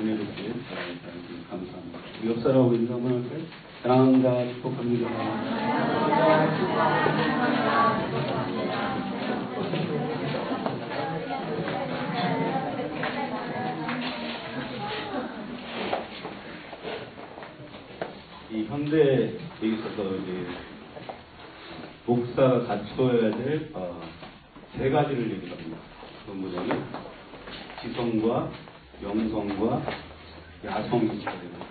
은혜를 주시면 감사합니다. 우리 옆 사람하고 인사 한번 할까요? 사랑합니다. 축복합니다. 이 현대에 있어서 이제 목사가 갖춰야 될 세 가지를 얘기합니다. 그건 뭐냐면 지성과 영성과 야성이 있어야 됩니다.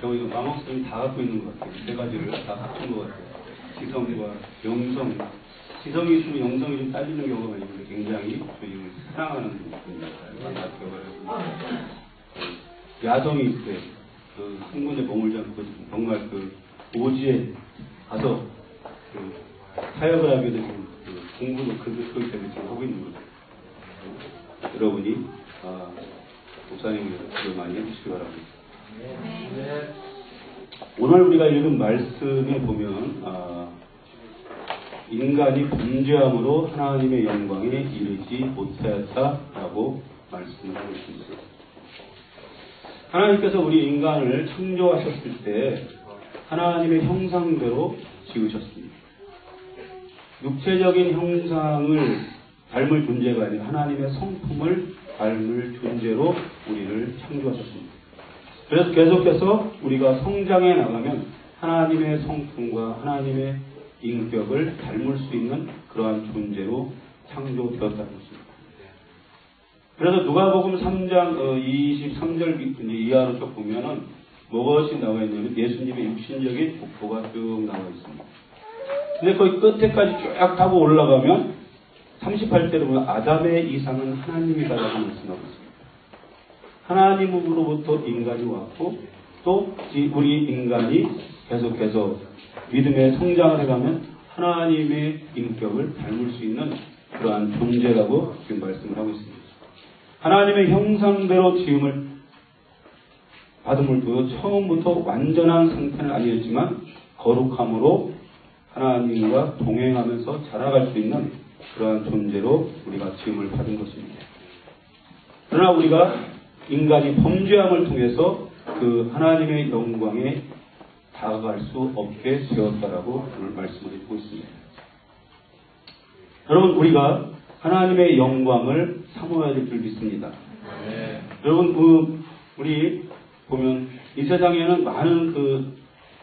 여기 마목사님이 다 갖고 있는 것 같아요. 세 가지를 다 갖춘 것 같아요. 지성과 영성. 지성이 있으면 영성이 좀 딸리는 경우가 있는데 굉장히 저희를 사랑하는 분입니다. 야성이 있어요. 그 흥분에 머물지 않고 정말 그 오지에 가서 그 사역을 하게 되는 그 공부도 그렇기 때문에 지금 하고 있는 거죠. 여러분이 목사님이 그걸 많이 해주시기 바랍니다. 네. 오늘 우리가 읽은 말씀에 보면 인간이 범죄함으로 하나님의 영광에 이르지 못하였다라고 말씀을 하고 있습니다. 하나님께서 우리 인간을 창조하셨을 때 하나님의 형상대로 지으셨습니다. 육체적인 형상을 닮을 존재가 아니라 하나님의 성품을 닮을 존재로 우리를 창조하셨습니다. 그래서 계속해서 우리가 성장해 나가면 하나님의 성품과 하나님의 인격을 닮을 수 있는 그러한 존재로 창조되었다는 것입니다. 그래서 누가복음 3장 23절 이하로 쭉 보면은 무엇이 나와 있냐면 예수님의 육신적인 복부가 쭉 나와 있습니다. 근데 거기 끝에까지 쭉 타고 올라가면 38절에 보면 아담의 이상은 하나님이다라고 말씀하고 있습니다. 하나님으로부터 인간이 왔고 또 우리 인간이 계속해서 믿음의 성장을 해가면 하나님의 인격을 닮을 수 있는 그러한 존재라고 지금 말씀을 하고 있습니다. 하나님의 형상대로 지음을 받음을 두고 처음부터 완전한 상태는 아니었지만 거룩함으로 하나님과 동행하면서 자라갈 수 있는 그러한 존재로 우리가 지음을 받은 것입니다. 그러나 우리가 인간이 범죄함을 통해서 그 하나님의 영광에 다가갈 수 없게 되었다라고 오늘 말씀을 듣고 있습니다. 여러분 우리가 하나님의 영광을 사모해야 될 줄 믿습니다. 네. 여러분 우리 보면 이 세상에는 많은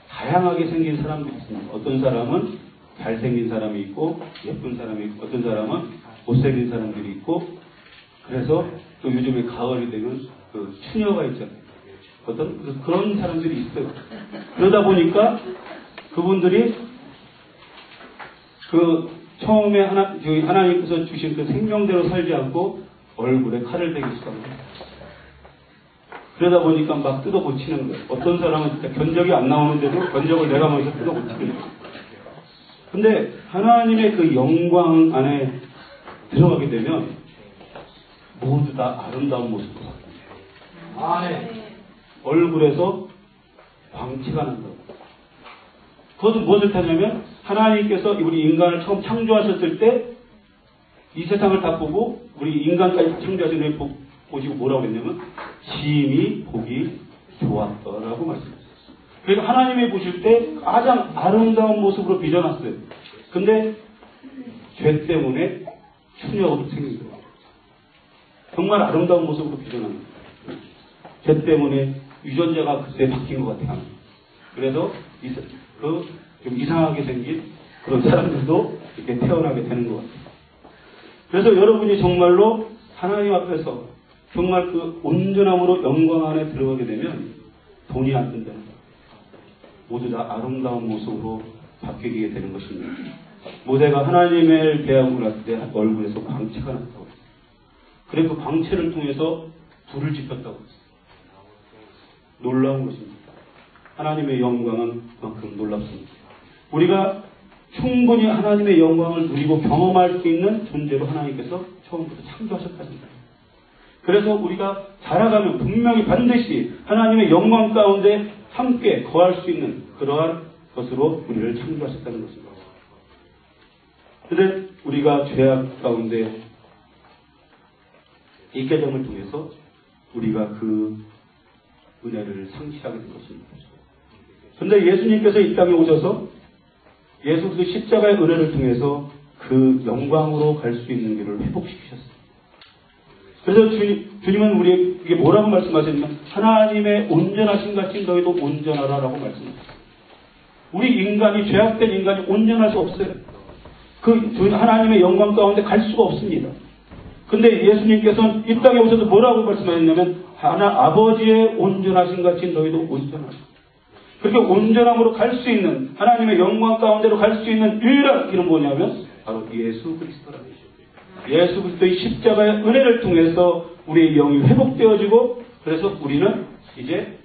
다양하게 생긴 사람들이 있습니다. 어떤 사람은 잘생긴 사람이 있고 예쁜 사람이 있고 어떤 사람은 못생긴 사람들이 있고 그래서 또 요즘에 가을이 되면 추녀가 있잖아요. 어떤 그런 사람들이 있어요. 그러다 보니까 그분들이 처음에 하나님께서 주신 그 생명대로 살지 않고 얼굴에 칼을 대기 시작합니다. 그러다 보니까 막 뜯어고치는 거예요. 어떤 사람은 진짜 견적이 안 나오는데도 견적을 내가 먼저 뜯어고치는 거예요. 근데 하나님의 그 영광 안에 들어가게 되면 모두 다 아름다운 모습으로 바뀝니다. 네. 얼굴에서 광채가 난다고. 그것은 무엇을 타냐면 하나님께서 우리 인간을 처음 창조하셨을 때 이 세상을 다 보고 우리 인간까지 창조하신 걸 보시고 뭐라고 했냐면 심히 보기 좋았더라고 말씀하셨어요. 그러니까 하나님이 보실 때 가장 아름다운 모습으로 빚어놨어요. 근데 죄 때문에 추녀가 생긴 거예요. 정말 아름다운 모습으로 빚어놨어요. 죄 때문에 유전자가 그때 바뀐 것 같아요. 그래서 좀 이상하게 생긴 그런 사람들도 이렇게 태어나게 되는 것 같아요. 그래서 여러분이 정말로 하나님 앞에서 정말 그 온전함으로 영광 안에 들어가게 되면 돈이 안 든다는 거예요. 모두 다 아름다운 모습으로 바뀌게 되는 것입니다. 모세가 하나님을 대하고 났을 때 얼굴에서 광채가 났다고 했어요. 그리고 그 광채를 통해서 불을 지폈다고 했어요. 놀라운 것입니다. 하나님의 영광은 그만큼 놀랍습니다. 우리가 충분히 하나님의 영광을 누리고 경험할 수 있는 존재로 하나님께서 처음부터 창조하셨다니까요. 그래서 우리가 자라가면 분명히 반드시 하나님의 영광 가운데 함께 거할 수 있는 그러한 것으로 우리를 창조하셨다는 것입니다. 그런데 우리가 죄악 가운데 있게 됨을 통해서 우리가 그 은혜를 상실하게 된 것입니다. 그런데 예수님께서 이 땅에 오셔서 예수 그리스도 십자가의 은혜를 통해서 그 영광으로 갈 수 있는 길을 회복시키셨습니다. 그래서 주님은 우리에게 뭐라고 말씀하셨냐면 하나님의 온전하신 같이 너희도 온전하라라고 말씀하셨습니다. 우리 인간이 죄악된 인간이 온전할 수 없어요. 그 하나님의 영광 가운데 갈 수가 없습니다. 근데 예수님께서는 이 땅에 오셔서 뭐라고 말씀하셨냐면 아버지의 온전하신 같이 너희도 온전하라. 그렇게 온전함으로 갈 수 있는 하나님의 영광 가운데로 갈 수 있는 유일한 길은 뭐냐면 바로 예수 그리스도라는 것이죠. 예수 그리스도의 십자가의 은혜를 통해서 우리의 영이 회복되어지고 그래서 우리는 이제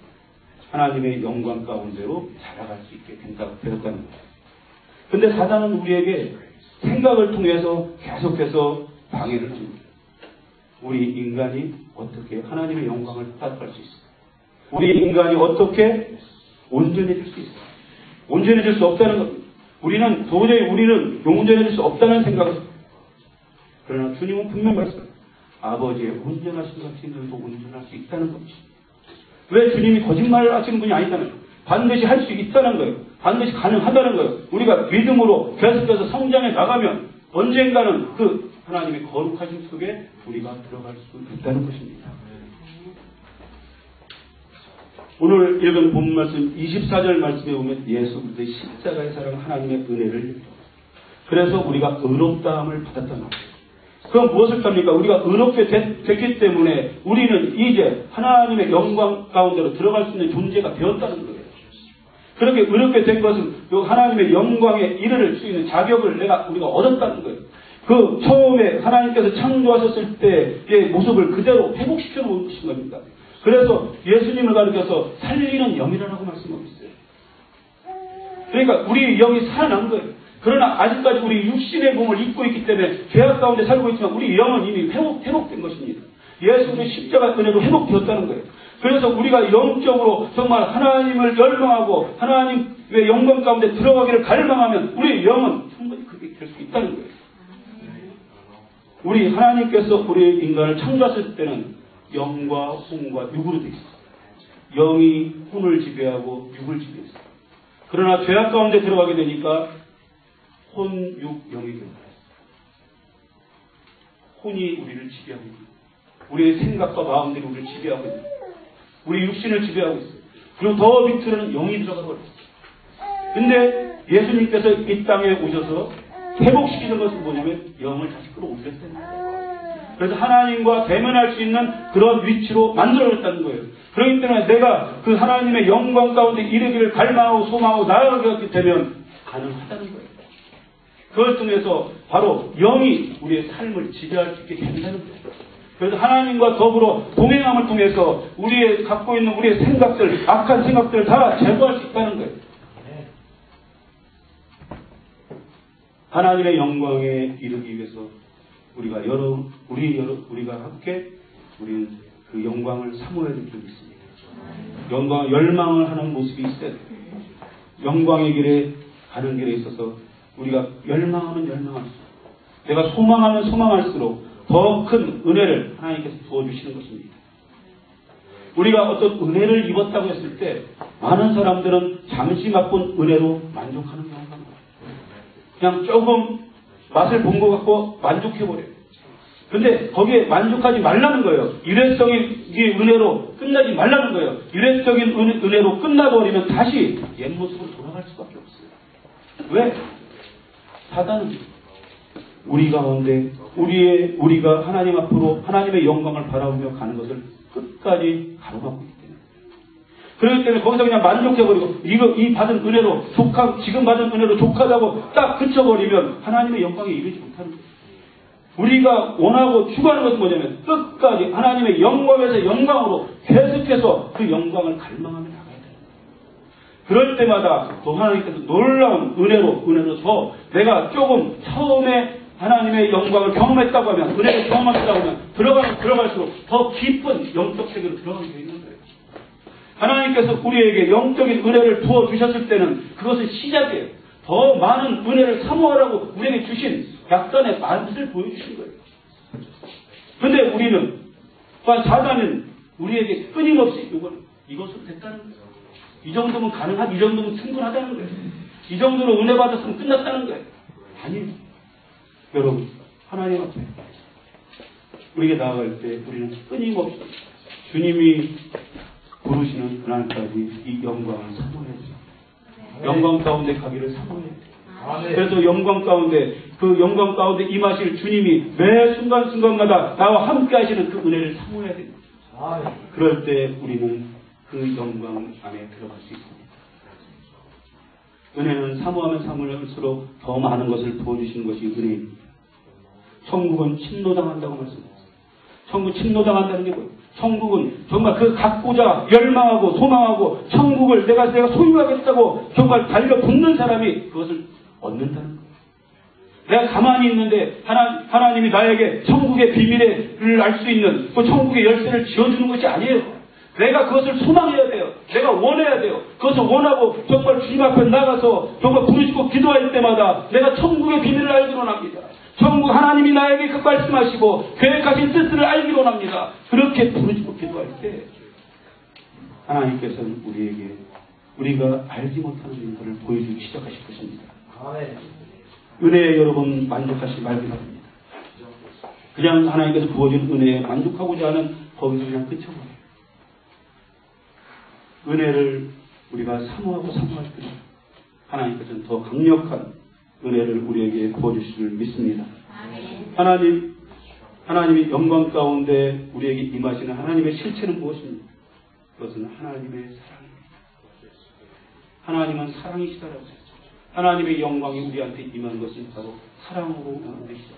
하나님의 영광 가운데로 자라갈 수 있게 되었다는 거예요. 근데 사단은 우리에게 생각을 통해서 계속해서 방해를 줍니다. 우리 인간이 어떻게 하나님의 영광을 따라갈 수 있을까? 우리 인간이 어떻게 온전해질 수 있을까? 온전해질 수 없다는 겁니다. 우리는 온전해질 수 없다는 생각을 합니다. 그러나 주님은 분명히 말씀합니다. 아버지의 온전하신 같이 너희도 온전할 수 있다는 것입니다. 왜 주님이 거짓말을 하시는 분이 아니다는 거예요. 반드시 할 수 있다는 거예요. 반드시 가능하다는 거예요. 우리가 믿음으로 계속해서 성장해 나가면 언젠가는 그 하나님의 거룩하신 속에 우리가 들어갈 수 있다는 것입니다. 오늘 읽은 본 말씀 24절 말씀에 보면 예수 그리스도의 십자가의 사랑 하나님의 은혜를 그래서 우리가 의롭다함을 받았다는 거예요. 그럼 무엇을 합니까? 우리가 의롭게 됐기 때문에 우리는 이제 하나님의 영광 가운데로 들어갈 수 있는 존재가 되었다는 거예요. 그렇게 의롭게 된 것은 하나님의 영광에 이르를 수 있는 자격을 우리가 얻었다는 거예요. 그 처음에 하나님께서 창조하셨을 때의 모습을 그대로 회복시켜 놓은 것인 겁니다. 그래서 예수님을 가리켜서 살리는 영이라고 말씀하고 있어요. 그러니까 우리 영이 살아난 거예요. 그러나 아직까지 우리 육신의 몸을 입고 있기 때문에 죄악 가운데 살고 있지만 우리 영은 이미 회복된 것입니다. 예수님의 십자가 은혜로 회복되었다는 거예요. 그래서 우리가 영적으로 정말 하나님을 열망하고 하나님의 영광 가운데 들어가기를 갈망하면 우리의 영은 충분히 그렇게 될 수 있다는 거예요. 우리 하나님께서 우리 인간을 창조하실 때는 영과 혼과 육으로 되어 있어요. 영이 혼을 지배하고 육을 지배했어요. 그러나 죄악 가운데 들어가게 되니까 혼, 육, 영이 된다. 혼이 우리를 지배하고 있습니다. 우리의 생각과 마음들이 우리를 지배하고 있습니다. 우리 육신을 지배하고 있어요. 그리고 더 밑으로는 영이 들어가 버렸어요. 근데 예수님께서 이 땅에 오셔서 회복시키는 것은 뭐냐면 영을 다시 끌어올렸다는 거예요. 그래서 하나님과 대면할 수 있는 그런 위치로 만들어졌다는 거예요. 그렇기 때문에 내가 그 하나님의 영광 가운데 이르기를 갈망하고 소망하고 나아가게 되면 가능하다는 거예요. 그걸 통해서 바로 영이 우리의 삶을 지배할 수 있게 된다는 거예요. 그래서 하나님과 더불어 동행함을 통해서 우리의 갖고 있는 우리의 생각들, 악한 생각들을 다 제거할 수 있다는 거예요. 하나님의 영광에 이르기 위해서 우리가 함께 우리는 그 영광을 사모해야 될 줄이 있습니다. 영광, 열망을 하는 모습이 있어야 돼요. 영광의 길에 가는 길에 있어서 우리가 열망하면 열망할수록, 내가 소망하면 소망할수록 더 큰 은혜를 하나님께서 부어주시는 것입니다. 우리가 어떤 은혜를 입었다고 했을 때 많은 사람들은 잠시 맛본 은혜로 만족하는 경우가 많아요. 그냥 조금 맛을 본 것 같고 만족해버려요. 근데 거기에 만족하지 말라는 거예요. 일회성의 은혜로 끝나지 말라는 거예요. 일회적인 은혜로 끝나버리면 다시 옛 모습으로 돌아갈 수밖에 없어요. 왜? 사단은 우리 가운데 우리가 하나님 앞으로 하나님의 영광을 바라보며 가는 것을 끝까지 가로막고 있기 때문에. 그렇기 때문에 거기서 그냥 만족해버리고 이 받은 은혜로 지금 받은 은혜로 족하다고 딱 그쳐버리면 하나님의 영광에 이르지 못하는 거예요. 우리가 원하고 추구하는 것은 뭐냐면 끝까지 하나님의 영광에서 영광으로 계속해서 그 영광을 갈망하며 나가야 돼요. 그럴 때마다 또 하나님께서 놀라운 은혜로 더 내가 조금 처음에 하나님의 영광을 경험했다고 하면, 은혜를 경험했다고 하면 들어갈수록 더 깊은 영적 세계로 들어가게 되어 있는 거예요. 하나님께서 우리에게 영적인 은혜를 부어주셨을 때는 그것은 시작이에요. 더 많은 은혜를 사모하라고 우리에게 주신 약간의 맛을 보여주신 거예요. 근데 우리는, 사단은 우리에게 끊임없이 이것으로 됐다는 거예요. 이 정도면 가능한, 이 정도면 충분하다는 거예요. 이 정도로 은혜 받았으면 끝났다는 거예요. 아니에요. 여러분, 하나님 앞에 우리에게 나아갈 때 우리는 끊임없이 주님이 부르시는 그날까지 이 영광을 사모해야 돼요. 영광 가운데 가기를 사모해야 돼요. 그래서 영광 가운데, 그 영광 가운데 임하실 주님이 매 순간순간마다 나와 함께 하시는 그 은혜를 사모해야 됩니다. 그럴 때 우리는 그 영광 안에 들어갈 수 있습니다. 은혜는 사모하면 사모할수록 더 많은 것을 부어주시는 것이 은혜입니다. 천국은 침노당한다고 말씀했어요. 천국 침노당한다는 게 뭐예요? 천국은 정말 그 갖고자 열망하고 소망하고 천국을 내가 소유하겠다고 정말 달려붙는 사람이 그것을 얻는다는 거예요. 내가 가만히 있는데 하나님이 나에게 천국의 비밀을 알 수 있는 그 천국의 열쇠를 지어주는 것이 아니에요. 내가 그것을 소망해야 돼요. 내가 원해야 돼요. 그것을 원하고 정말 주님 앞에 나가서 정말 부르시고 기도할 때마다 내가 천국의 비밀을 알기로 합니다. 천국 하나님이 나에게 그 말씀하시고 계획하신 뜻을 알기로 합니다. 그렇게 부르시고 기도할 때 하나님께서는 우리에게 우리가 알지 못하는 것을 보여주기 시작하실 것입니다. 은혜에 여러분 만족하시기 말기 바랍니다. 그냥 하나님께서 부어준 은혜에 만족하고자 하는 거기서 그냥 끝쳐버려요. 은혜를 우리가 사모하고 사모할 때 하나님께서는 더 강력한 은혜를 우리에게 부어주실 줄 믿습니다. 하나님이 영광 가운데 우리에게 임하시는 하나님의 실체는 무엇입니까? 그것은 하나님의 사랑입니다. 하나님은 사랑이시다라고 했습니다. 하나님의 영광이 우리한테 임하는 것은 바로 사랑으로 오는 것이죠.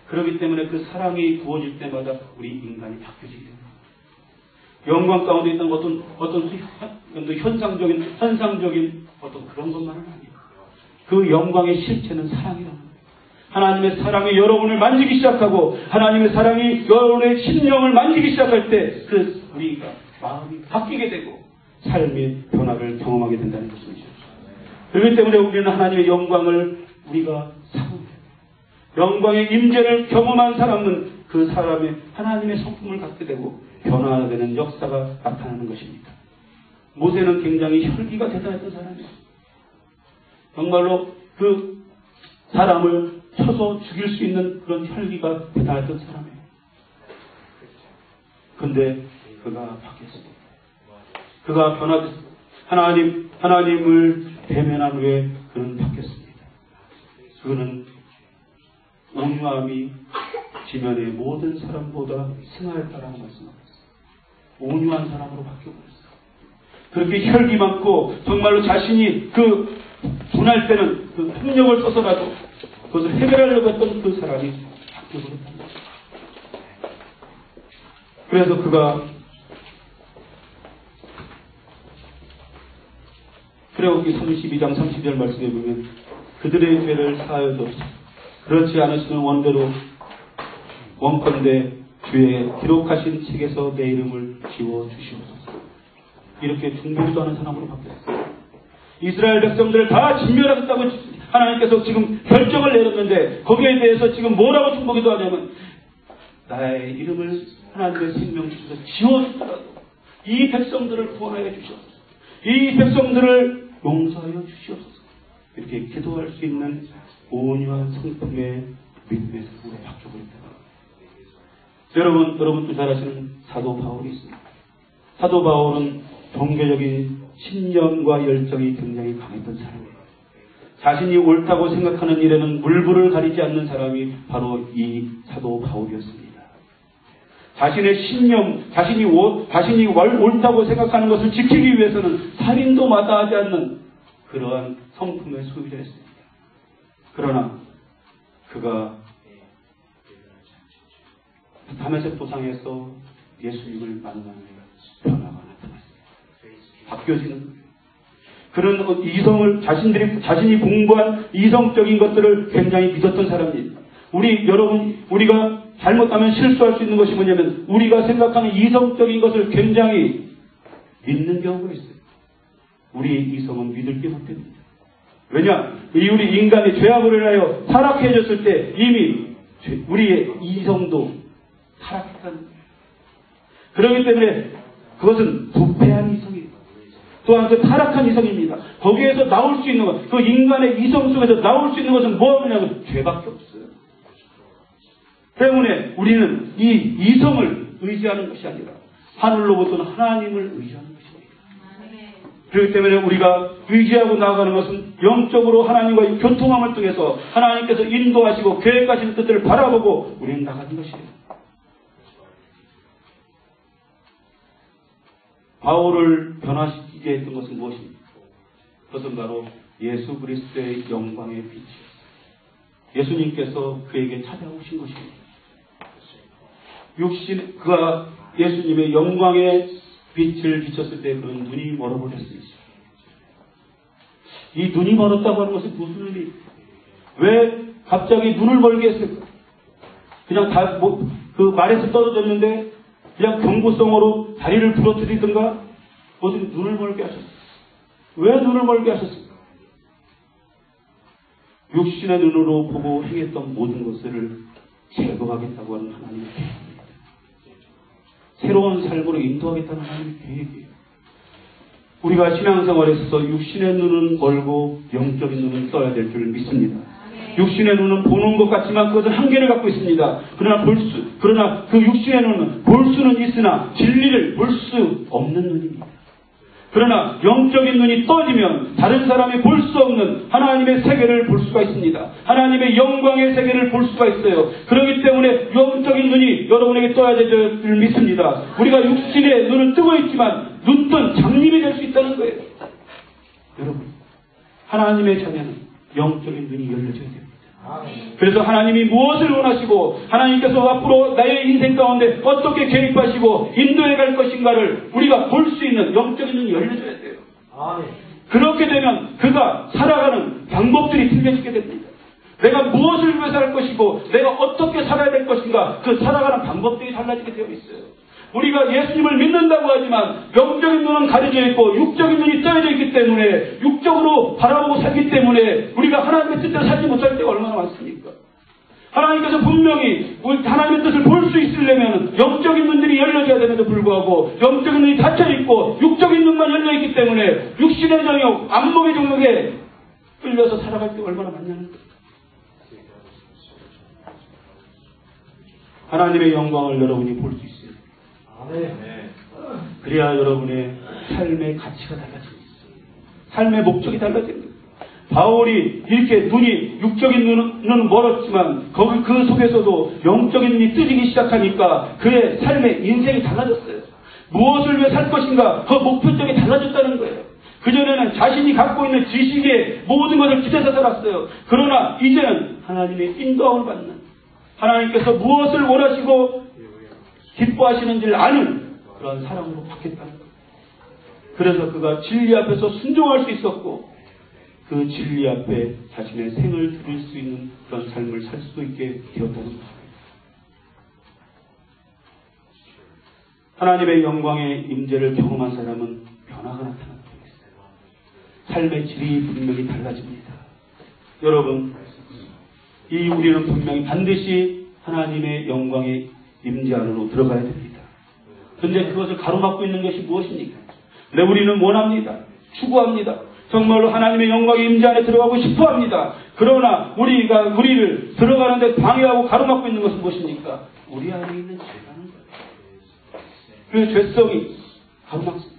그렇기 때문에 그 사랑이 부어질 때마다 우리 인간이 바뀌어지게 됩니다. 영광 가운데 있던 어떤 현상적인 어떤 그런 것만은 아니에요. 그 영광의 실체는 사랑이라는 거예요. 하나님의 사랑이 여러분을 만지기 시작하고 하나님의 사랑이 여러분의 심령을 만지기 시작할 때 그 우리가 마음이 바뀌게 되고 삶의 변화를 경험하게 된다는 것이죠. 그렇기 때문에 우리는 하나님의 영광을 우리가 사모해요. 영광의 임재를 경험한 사람은 그 사람의 하나님의 성품을 갖게 되고 변화되는 역사가 나타나는 것입니다. 모세는 굉장히 혈기가 대단했던 사람이에요. 정말로 그 사람을 쳐서 죽일 수 있는 그런 혈기가 대단했던 사람이에요. 근데 그가 바뀌었습니다. 그가 변화됐습니다. 하나님을 대면한 후에 그는 바뀌었습니다. 그는 온유함이 지면의 모든 사람보다 승하였다라고 말씀하셨어요. 온유한 사람으로 바뀌어버렸어요. 그렇게 혈기 많고 정말로 자신이 그 분할 때는 그 폭력을 써서라도 그것을 해결하려고 했던 그 사람이 바뀌어버렸다는 거죠. 그래서 그가 출애굽기 32장 30절 말씀에 보면 그들의 죄를 사하여 주옵소서. 그렇지 않으시면 원대로 원컨대 주의 기록하신 책에서 내 이름을 지워주시옵소서. 이렇게 중보기도 하는 사람으로 바뀌었어요. 이스라엘 백성들을 다 진멸하겠다고 하나님께서 지금 결정을 내렸는데 거기에 대해서 지금 뭐라고 중보기도 하냐면 나의 이름을 하나님의 생명 주셔서 지워주더라도 이 백성들을 구원하여 주시옵소서. 이 백성들을 용서하여 주시옵소서. 이렇게 기도할 수 있는 온유한 성품의 믿음의 성으로 바뀌어버린다. 여러분도 잘 아시는 사도 바울이 있습니다. 사도 바울은 종교적인 신념과 열정이 굉장히 강했던 사람이에요. 자신이 옳다고 생각하는 일에는 물불을 가리지 않는 사람이 바로 이 사도 바울이었습니다. 자신의 신념, 자신이 옳다고 생각하는 것을 지키기 위해서는 살인도 마다하지 않는 그러한 성품의 소유자였습니다. 그러나 그가 다메섹 도상에서 예수님을 만나는 변화가 나타났습니다. 바뀌어지는 그런 이성을 자신이 공부한 이성적인 것들을 굉장히 믿었던 사람입니다. 우리가 잘못하면 실수할 수 있는 것이 뭐냐면 우리가 생각하는 이성적인 것을 굉장히 믿는 경우가 있어요. 우리의 이성은 믿을 게 못 됩니다. 왜냐? 우리 인간이 죄악을 인하여 타락해졌을 때 이미 우리의 이성도 타락했다는 거예요. 그렇기 때문에 그것은 부패한 이성이에요. 또한 그 타락한 이성입니다. 거기에서 나올 수 있는 것, 그 인간의 이성 속에서 나올 수 있는 것은 뭐냐면 죄밖에 없어요. 때문에 우리는 이 이성을 의지하는 것이 아니라 하늘로부터는 하나님을 의지하는 것입니다. 그렇기 때문에 우리가 의지하고 나아가는 것은 영적으로 하나님과의 교통함을 통해서 하나님께서 인도하시고 계획하신 뜻을 바라보고 우리는 나가는 것이에요. 바울을 변화시키게 했던 것은 무엇입니까? 그것은 바로 예수 그리스도의 영광의 빛이었어요. 예수님께서 그에게 찾아오신 것입니다. 그가 예수님의 영광의 빛을 비쳤을 때 그는 눈이 멀어버렸습니다. 이 눈이 멀었다고 하는 것은 무슨 의미입니까? 왜 갑자기 눈을 멀게 했을까? 그냥 그 말에서 떨어졌는데 그냥 경고성으로 다리를 부러뜨리든가 어떻게 눈을 멀게 하셨을까? 왜 눈을 멀게 하셨을까? 육신의 눈으로 보고 행했던 모든 것을 제거하겠다고 하는 하나님의 계획입니다. 새로운 삶으로 인도하겠다는 하나님의 계획이에요. 우리가 신앙생활에 있어서 육신의 눈은 멀고 영적인 눈은 떠야 될 줄 믿습니다. 육신의 눈은 보는 것 같지만 그것은 한계를 갖고 있습니다. 그러나 그 육신의 눈은 볼 수는 있으나 진리를 볼 수 없는 눈입니다. 그러나 영적인 눈이 떠지면 다른 사람이 볼 수 없는 하나님의 세계를 볼 수가 있습니다. 하나님의 영광의 세계를 볼 수가 있어요. 그렇기 때문에 영적인 눈이 여러분에게 떠야 될 줄 믿습니다. 우리가 육신의 눈은 뜨고 있지만 눈뜬 장님이 될 수 있다는 거예요. 여러분, 하나님의 자녀는 영적인 눈이 열려져야 됩니다. 그래서 하나님이 무엇을 원하시고 하나님께서 앞으로 나의 인생 가운데 어떻게 개입하시고 인도해 갈 것인가를 우리가 볼 수 있는 영적인 눈이 열려져야 돼요. 그렇게 되면 그가 살아가는 방법들이 틀려지게 됩니다. 내가 무엇을 위해서 할 것이고 내가 어떻게 살아야 될 것인가, 그 살아가는 방법들이 달라지게 되어 있어요. 우리가 예수님을 믿는다고 하지만 영적인 눈은 가려져 있고 육적인 눈이 떠여져 있기 때문에 육적으로 바라보고 살기 때문에 우리가 하나님의 뜻대로 살지 못할 때가 얼마나 많습니까? 하나님께서 분명히 하나님의 뜻을 볼 수 있으려면 영적인 눈들이 열려져야 되는데도 불구하고 영적인 눈이 닫혀있고 육적인 눈만 열려있기 때문에 육신의 정욕, 안목의 정욕에 끌려서 살아갈 때 얼마나 많냐는 거예요. 하나님의 영광을 여러분이 볼 수 있어요. 그래야 여러분의 삶의 가치가 달라집니다. 삶의 목적이 달라집니다. 바울이 이렇게 육적인 눈은 멀었지만 그 속에서도 영적인 눈이 뜨지기 시작하니까 그의 삶의 인생이 달라졌어요. 무엇을 위해 살 것인가, 그 목표점이 달라졌다는 거예요. 그전에는 자신이 갖고 있는 지식에 모든 것을 기대서 살았어요. 그러나 이제는 하나님의 인도함을 받는, 하나님께서 무엇을 원하시고 기뻐하시는지를 아는 그런 사랑으로 바뀌었다는 거예요. 그래서 그가 진리 앞에서 순종할 수 있었고 그 진리 앞에 자신의 생을 드릴 수 있는 그런 삶을 살 수 있게 되었다는 것입니다. 하나님의 영광의 임재를 경험한 사람은 변화가 나타나게 있어요. 삶의 질이 분명히 달라집니다. 여러분, 우리는 분명히 반드시 하나님의 영광의 임재 안으로 들어가야 됩니다. 그런데 그것을 가로막고 있는 것이 무엇입니까? 우리는 원합니다. 추구합니다. 정말로 하나님의 영광의 임재 안에 들어가고 싶어합니다. 그러나 우리를 들어가는데 방해하고 가로막고 있는 것은 무엇입니까? 우리 안에 있는 죄라는 거예요. 그 죄성이 가로막습니다.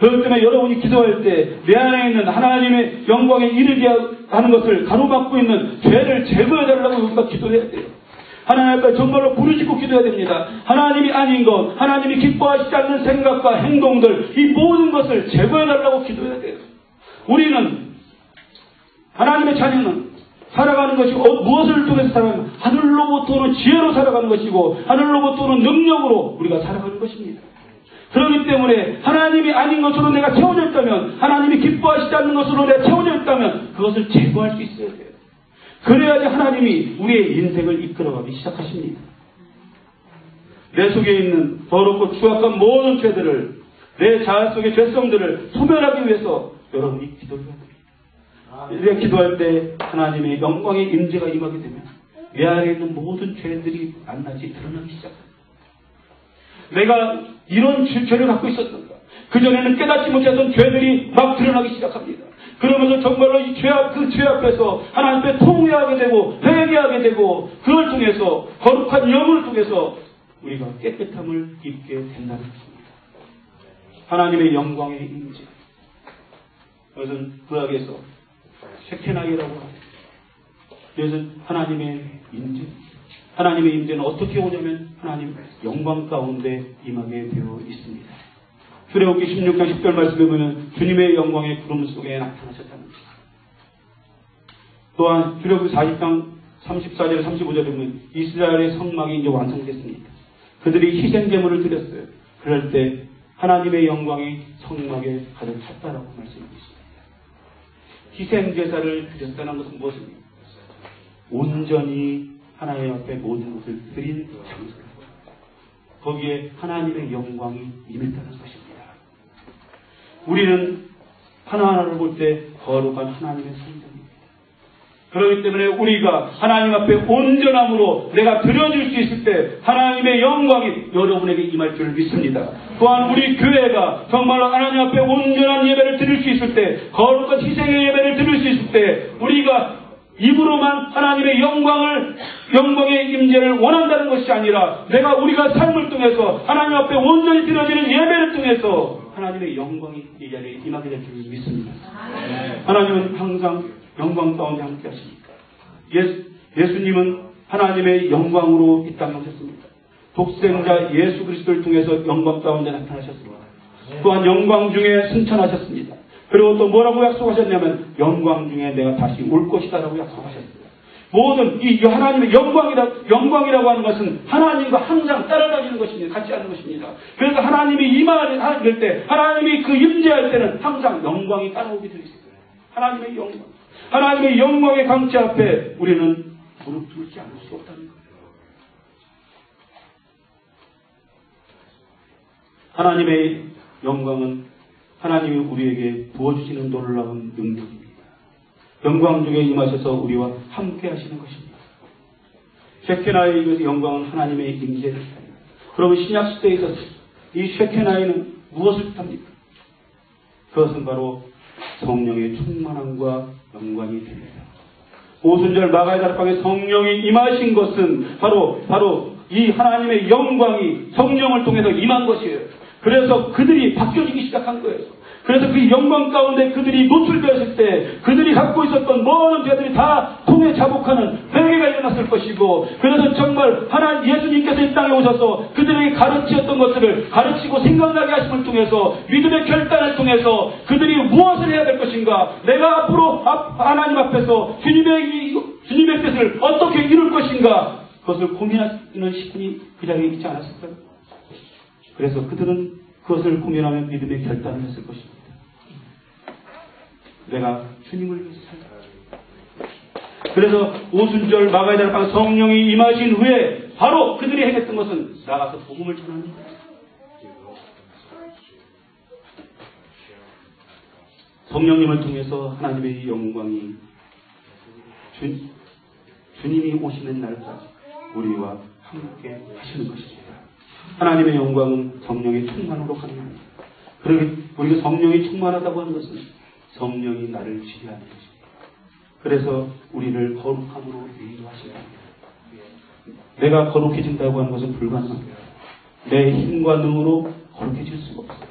그렇기 때문에 여러분이 기도할 때 내 안에 있는 하나님의 영광에 이르게 하는 것을 가로막고 있는 죄를 제거해달라고 우리가 기도해야 돼요. 하나님 앞에 정말로 부르짖고 기도해야 됩니다. 하나님이 아닌 것, 하나님이 기뻐하시지 않는 생각과 행동들, 이 모든 것을 제거해달라고 기도해야 돼요. 우리는, 하나님의 자녀는 살아가는 것이 무엇을 통해서 살아가는, 하늘로부터 오는 지혜로 살아가는 것이고 하늘로부터 오는 능력으로 우리가 살아가는 것입니다. 그렇기 때문에 하나님이 아닌 것으로 내가 채워져 있다면, 하나님이 기뻐하시지 않는 것으로 내가 채워져 있다면 그것을 제거할 수 있어야 돼요. 그래야지 하나님이 우리의 인생을 이끌어가기 시작하십니다. 내 속에 있는 더럽고 추악한 모든 죄들을, 내 자아 속의 죄성들을 소멸하기 위해서 여러분이 기도해야 됩니다. 이렇게 기도할 때 하나님의 영광의 임재가 임하게 되면 내 안에 있는 모든 죄들이 낱낱이 드러나기 시작합니다. 내가 이런 죄를 갖고 있었던가. 그전에는 깨닫지 못했던 죄들이 막 드러나기 시작합니다. 그러면서 정말로 이 죄 앞에서 하나님 앞에 통회하게 되고 회개하게 되고 그걸 통해서 거룩한 영을 통해서 우리가 깨끗함을 입게 된다는 것입니다. 하나님의 영광의 임재. 이것은 구약에서 셰케나이라고 합니다. 이것은 하나님의 임재. 하나님의 임재는 어떻게 오냐면 하나님 영광 가운데 임하게 되어 있습니다. 출애굽기 16장 10절 말씀에 보면 주님의 영광의 구름 속에 나타나셨다는 것입니다. 또한 출애굽기 40장 34절 35절에 보면 이스라엘의 성막이 이제 완성됐습니다. 그들이 희생제물을 드렸어요. 그럴 때 하나님의 영광이 성막에 가득 찼다라고 말씀하고 있습니다. 희생제사를 드렸다는 것은 무엇입니까? 온전히 하나님 앞에 모든 것을 드린 장소입니다. 거기에 하나님의 영광이 임했다는 것입니다. 우리는 하나하나를 볼 때 거룩한 하나님의 성전입니다. 그렇기 때문에 우리가 하나님 앞에 온전함으로 내가 드려질 수 있을 때 하나님의 영광이 여러분에게 임할 줄 믿습니다. 또한 우리 교회가 정말로 하나님 앞에 온전한 예배를 드릴 수 있을 때, 거룩한 희생의 예배를 드릴 수 있을 때 우리가 입으로만 하나님의 영광의 임재를 원한다는 것이 아니라 우리가 삶을 통해서 하나님 앞에 온전히 드려지는 예배를 통해서 하나님의 영광이 이 자리에 임하게 될 줄 믿습니다. 하나님은 항상 영광 가운데 함께 하십니까? 예수님은 하나님의 영광으로 이 땅에 오셨습니다. 독생자 예수 그리스도를 통해서 영광 가운데 나타나셨습니다. 또한 영광 중에 승천하셨습니다. 그리고 또 뭐라고 약속하셨냐면 영광 중에 내가 다시 올 것이다라고 약속하셨어요. 모든 이 하나님의 영광이라고 하는 것은 하나님과 항상 따라다니는 것입니다. 같이 하는 것입니다. 그래서 하나님이 임할 때, 하나님이 그 임재할 때는 항상 영광이 따라오게 되어 있어요. 하나님의 영광. 하나님의 영광의 강체 앞에 우리는 무릎 꿇지 않을 수 없다는 거예요. 하나님의 영광은 하나님이 우리에게 부어주시는 놀라운 능력입니다. 영광 중에 임하셔서 우리와 함께 하시는 것입니다. 셰케나의 영광은 하나님의 임재를 뜻합니다. 그러면 신약시대에 있어서 이 셰케나이는 무엇을 뜻합니까? 그것은 바로 성령의 충만함과 영광이 됩니다. 오순절 마가의 다락방에 성령이 임하신 것은 바로 이 하나님의 영광이 성령을 통해서 임한 것이에요. 그래서 그들이 바뀌어지기 시작한 거예요. 그래서 그 영광 가운데 그들이 노출되었을 때 그들이 갖고 있었던 모든 죄들이 다 통해 자복하는 회개가 일어났을 것이고, 그래서 정말 예수님께서 이 땅에 오셔서 그들에게 가르치셨던 것들을 가르치고 생각나게 하심을 통해서 믿음의 결단을 통해서 그들이 무엇을 해야 될 것인가, 내가 앞으로 하나님 앞에서 주님의 뜻을 어떻게 이룰 것인가, 그것을 고민하는 시간이 그 자리에 있지 않았을까요? 그래서 그들은 그것을 고민하며 믿음의 결단을 했을 것입니다. 내가 주님을 위해서 살다. 그래서 오순절 마가의 다락방 성령이 임하신 후에 바로 그들이 행했던 것은 나가서 복음을 전하는 거예요. 성령님을 통해서 하나님의 영광이 주님이 오시는 날까지 우리와 함께 하시는 것입니다. 하나님의 영광은 성령의 충만으로 가능합니다. 그러기 우리가 성령이 충만하다고 하는 것은 성령이 나를 지배하는 것입니다. 그래서 우리를 거룩함으로 인도하십니다. 내가 거룩해진다고 하는 것은 불가능합니다. 내 힘과 능으로 거룩해질 수가 없어요.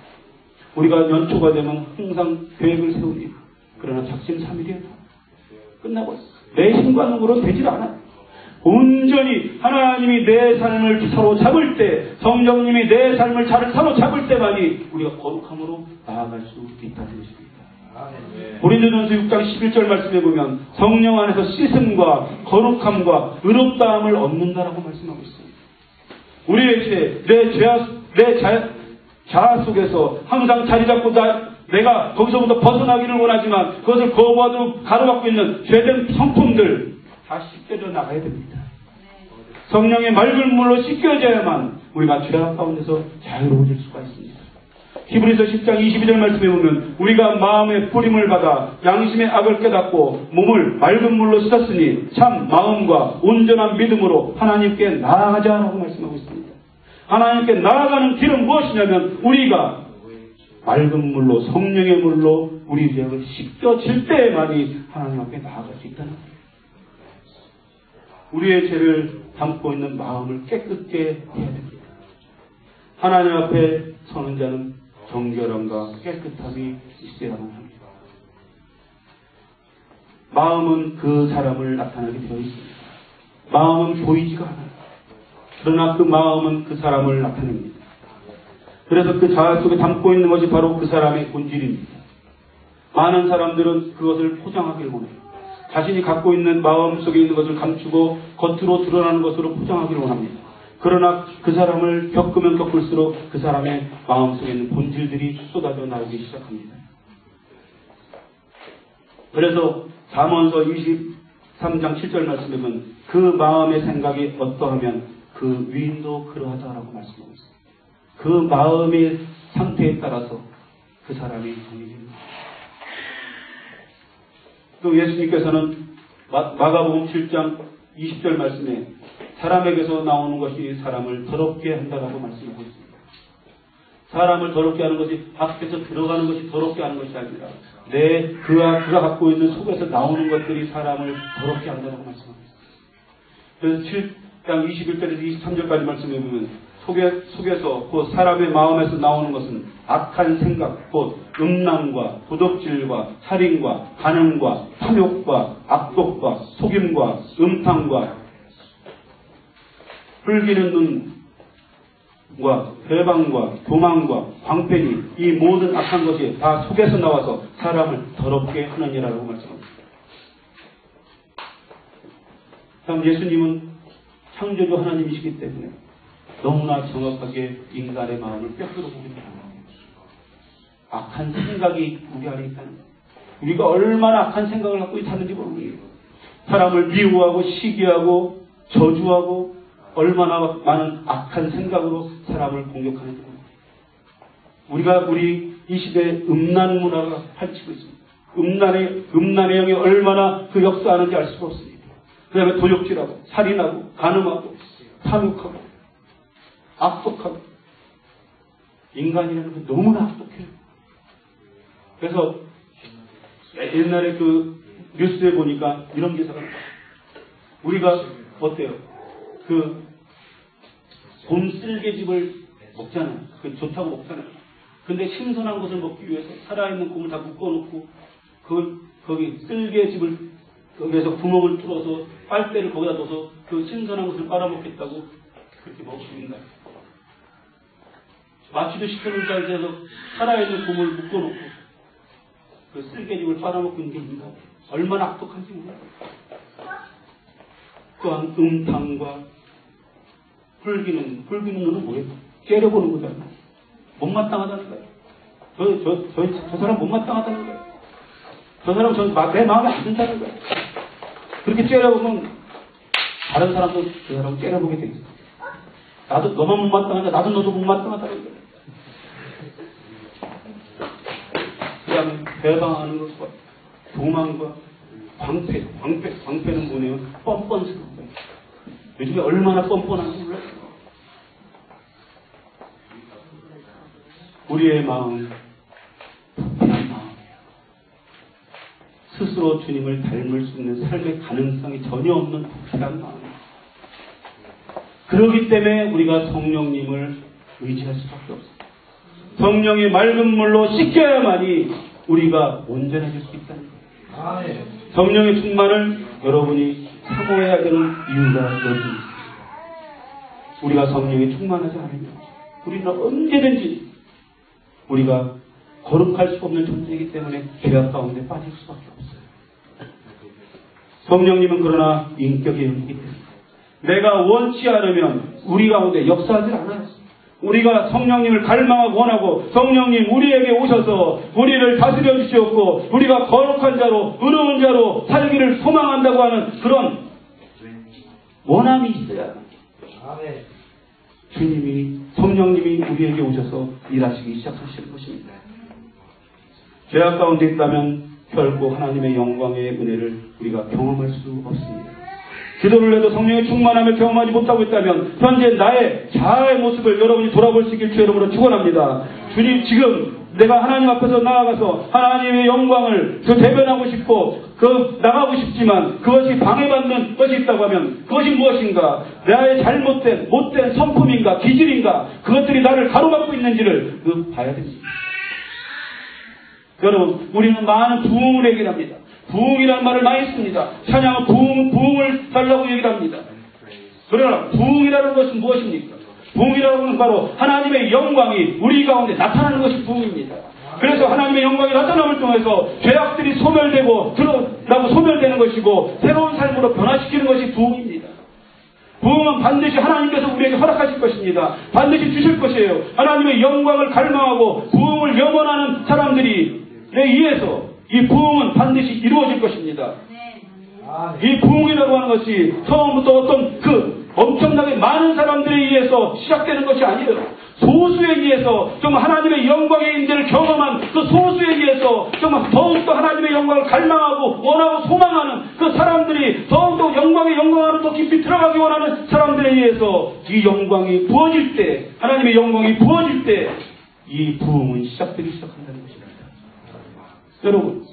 우리가 연초가 되면 항상 계획을 세웁니다. 그러나 작심삼일이에요. 끝나고 있어요. 내 힘과 능으로 되질 않아요. 온전히 하나님이 내 삶을 사로잡을 때, 성령님이 내 삶을 사로잡을 때만이 우리가 거룩함으로 나아갈 수 있다는 것입니다. 고린도전서 6장 11절 말씀에 보면 성령 안에서 씻음과 거룩함과 의롭다함을 얻는다라고 말씀하고 있습니다. 우리의 내 자아 속에서 항상 자리 잡고 내가 거기서부터 벗어나기를 원하지만 그것을 거부하도록 가로막고 있는 죄된 성품들 다 씻겨져 나가야 됩니다. 성령의 맑은 물로 씻겨져야만 우리가 죄악 가운데서 자유로워질 수가 있습니다. 히브리서 10장 22절 말씀에 보면 우리가 마음의 뿌림을 받아 양심의 악을 깨닫고 몸을 맑은 물로 씻었으니 참 마음과 온전한 믿음으로 하나님께 나아가자라고 말씀하고 있습니다. 하나님께 나아가는 길은 무엇이냐면 우리가 맑은 물로 성령의 물로 우리 죄가 씻겨질 때만이 하나님 앞에 나아갈 수 있다는 거예요. 우리의 죄를 담고 있는 마음을 깨끗게 해야 됩니다. 하나님 앞에 서는 자는 정결함과 깨끗함이 있어야만 합니다. 마음은 그 사람을 나타내게 되어 있습니다. 마음은 보이지가 않아요. 그러나 그 마음은 그 사람을 나타냅니다. 그래서 그 자아 속에 담고 있는 것이 바로 그 사람의 본질입니다. 많은 사람들은 그것을 포장하길 원해요. 자신이 갖고 있는 마음 속에 있는 것을 감추고 겉으로 드러나는 것으로 포장하기를 원합니다. 그러나 그 사람을 겪으면 겪을수록 그 사람의 마음 속에 있는 본질들이 쏟아져 나오기 시작합니다. 그래서 잠언서 23장 7절 말씀에 보면 그 마음의 생각이 어떠하면 그 위인도 그러하다라고 말씀하고 있습니다. 그 마음의 상태에 따라서 그 사람이 정해집니다. 또 예수님께서는 마가복음 7장 20절 말씀에 사람에게서 나오는 것이 사람을 더럽게 한다라고 말씀하고 있습니다. 사람을 더럽게 하는 것이 밖에서 들어가는 것이 더럽게 하는 것이 아니라 그가 갖고 있는 속에서 나오는 것들이 사람을 더럽게 한다고 말씀하고 있습니다. 그래서 7장 21절에서 23절까지 말씀해 보면 속에서 곧 사람의 마음에서 나오는 것은 악한 생각, 곧 음란과 도덕질과 살인과 간음과 탐욕과 악독과 속임과 음탕과 흘기는 눈과 배방과 교만과 광팬이 이 모든 악한 것이 다 속에서 나와서 사람을 더럽게 하느니라고 말씀합니다. 참 예수님은 창조주 하나님이시기 때문에 너무나 정확하게 인간의 마음을 꿰뚫어 보게 됩니다. 악한 생각이 우리 안에 있다는 거예요. 우리가 얼마나 악한 생각을 갖고 있다는지 모르겠어요. 사람을 미워하고 시기하고 저주하고 얼마나 많은 악한 생각으로 사람을 공격하는지 모르겠어요. 우리 이 시대에 음란 문화가 펼치고 있습니다. 음란의 영이 얼마나 그 역사하는지 알 수가 없습니다. 그 다음에 도적질하고 살인하고 간음하고 탐욕하고 악독하고 인간이라는 게 너무나 악독해요. 그래서 옛날에 그 뉴스에 보니까 이런 기사가 우리가 어때요? 그 곰 쓸개즙을 먹잖아요. 그 좋다고 먹잖아요. 근데 신선한 것을 먹기 위해서 살아있는 곰을 다 묶어놓고 거기 쓸개즙을 거기에서 구멍을 뚫어서 빨대를 거기다 넣어서 그 신선한 것을 빨아먹겠다고 그렇게 먹습니다. 마취도 시켜놓은 자리에서 살아있는 곰을 묶어놓고 그 쓸개즙을 빨아먹고 있는 게 인간. 얼마나 악독한지 몰라요. 또한 음탕과 hul기는 눈은 뭐예요? 째려보는 거잖아요. 못마땅하다는 거예요. 저 사람 못마땅하다는 거예요. 저 사람 내 마음에 안 든다는 거예요. 그렇게 째려보면 다른 사람도 그 사람 째려보게 돼 있어요. 나도 너만 못마땅하다. 나도 너도 못마땅하다는 거예요. 그냥 배방하는 것과 교만과 광패는 뭐냐면 뻔뻔스러운 거예요. 요즘에 얼마나 뻔뻔한지 몰라요. 우리의 마음은 부패한 마음이에요. 스스로 주님을 닮을 수 있는 삶의 가능성이 전혀 없는 부패한 마음이에요. 그렇기 때문에 우리가 성령님을 의지할 수밖에 없어요. 성령의 맑은 물로 씻겨야만이 우리가 온전해질 수 있다는 거예요. 성령의 충만을 여러분이 사모해야 되는 이유가 여기 있습니다. 우리가 성령에 충만하지 않으면 우리는 언제든지 우리가 거룩할 수 없는 존재이기 때문에 죄악 가운데 빠질 수밖에 없어요. 성령님은 그러나 인격의 영이기 때문에 내가 원치 않으면 우리 가운데 역사하지 않아요. 우리가 성령님을 갈망하고 원하고 성령님 우리에게 오셔서 우리를 다스려 주시옵고 우리가 거룩한 자로 의로운 자로 살기를 소망한다고 하는 그런 원함이 있어야 주님이 성령님이 우리에게 오셔서 일하시기 시작하시는 것입니다. 죄악 가운데 있다면 결코 하나님의 영광의 은혜를 우리가 경험할 수 없습니다. 기도를 해도 성령의 충만함을 경험하지 못하고 있다면 현재 나의 자아의 모습을 여러분이 돌아볼 수 있길 주의 이름으로 축원합니다. 주님, 지금 내가 하나님 앞에서 나아가서 하나님의 영광을 대변하고 싶고 나가고 싶지만 그것이 방해받는 것이 있다고 하면 그것이 무엇인가? 나의 못된 성품인가? 기질인가? 그것들이 나를 가로막고 있는지를 봐야 됩니다. 여러분, 우리는 많은 부흥을 얘기합니다. 부흥이라는 말을 많이 씁니다. 찬양은 부흥을 달라고 얘기를 합니다. 그러나 부흥이라는 것은 무엇입니까? 부흥이라는 것은 바로 하나님의 영광이 우리 가운데 나타나는 것이 부흥입니다. 그래서 하나님의 영광이 나타남을 통해서 죄악들이 소멸되고 드러나고 소멸되는 것이고 새로운 삶으로 변화시키는 것이 부흥입니다. 부흥은 반드시 하나님께서 우리에게 허락하실 것입니다. 반드시 주실 것이에요. 하나님의 영광을 갈망하고 부흥을 염원하는 사람들이 의해서 이 부흥은 반드시 이루어질 것입니다. 이 부흥이라고 하는 것이 처음부터 어떤 엄청나게 많은 사람들에 의해서 시작되는 것이 아니에요. 소수에 의해서 정말 하나님의 영광의 임재를 경험한 그 소수에 의해서 정말 더욱더 하나님의 영광을 갈망하고 원하고 소망하는 그 사람들이 더욱더 영광의 영광으로 더 깊이 들어가기 원하는 사람들에 의해서 이 영광이 부어질 때, 하나님의 영광이 부어질 때 이 부흥은 시작되기 시작한다는 것입니다. 여러분,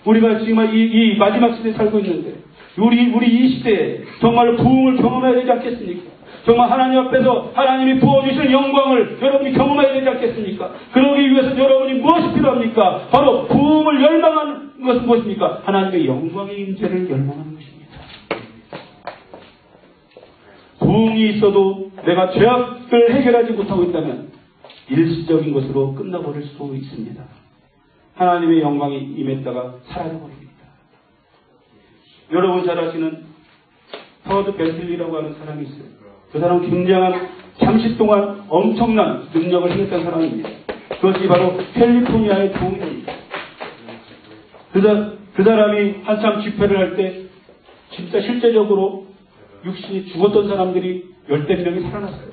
우리가 지금 이 마지막 시대에 살고 있는데 우리 이 시대에 정말로 부흥을 경험해야 되지 않겠습니까? 정말 하나님 앞에서 하나님이 부어주실 영광을 여러분이 경험해야 되지 않겠습니까? 그러기 위해서 여러분이 무엇이 필요합니까? 바로 부흥을 열망하는 것은 무엇입니까? 하나님의 영광의 임재를 열망하는 것입니다. 부흥이 있어도 내가 죄악을 해결하지 못하고 있다면 일시적인 것으로 끝나버릴 수도 있습니다. 하나님의 영광이 임했다가 사라져버립니다. 여러분 잘 아시는 터드 베틀리라고 하는 사람이 있어요. 그 사람은 굉장한 잠시 동안 엄청난 능력을 행했던 사람입니다. 그것이 바로 캘리포니아의 부흥입니다. 그 사람이 한참 집회를 할 때 진짜 실제적으로 육신이 죽었던 사람들이 10대 명이 살아났어요.